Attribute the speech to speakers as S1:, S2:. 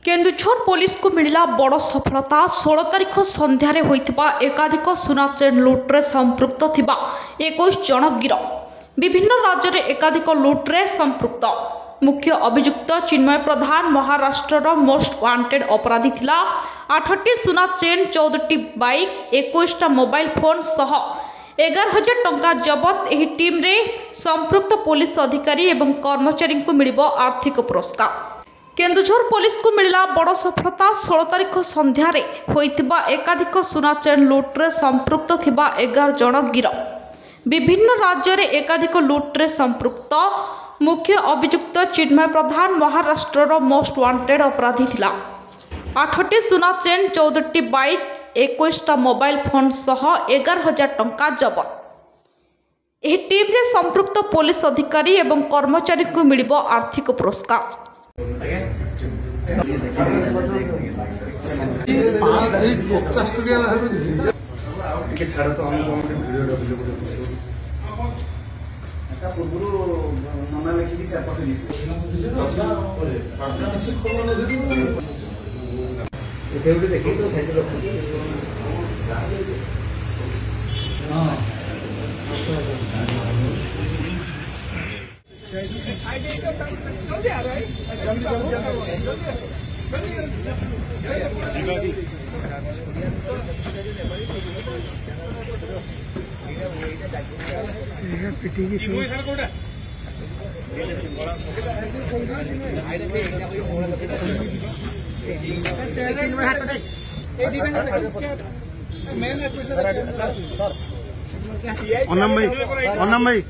S1: Keonjhar police को मिला बड़ सफलता। 16 तारिख संध्यारे होइथिबा एकाधिक सुना चेन लुट्रे संपृक्त थिबा 21 जन गिरफ। विभिन्न राज्य में एकाधिक लुट्रे संपृक्त मुख्य अभियुक्त चिन्मय प्रधान महाराष्ट्र मोस्ट वांटेड अपराधी थिला। 8टी सुना चेन, 14टी बाइक, 21टा मोबाइल फोन सह 11,000 टंका जबत। एही टीम रे संपृक्त पुलिस अधिकारी एवं कर्मचारी को मिलिबो आर्थिक पुरस्कार। केन्दुझर पुलिस को मिला बड़ सफलता। 16 तारिख संध्यारे होइथिबा एकाधिक सुना चेन लुट्रे संपृक्त थिबा 11 जन गिरफ। विभिन्न राज्य में एकाधिक लुट्रे संपृक्त मुख्य अभियुक्त चिन्मय प्रधान महाराष्ट्र मोस्ट वांटेड अपराधी थिला। 8टी सुना चेन, 14टी बाइक, 21टा मोबाइल फोन सह 11,000 टंका जबत। एही टीम रे संपृक्त पुलिस अधिकारी एवं कर्मचारी को मिलिबो आर्थिक पुरस्कार।
S2: अन्नम भाई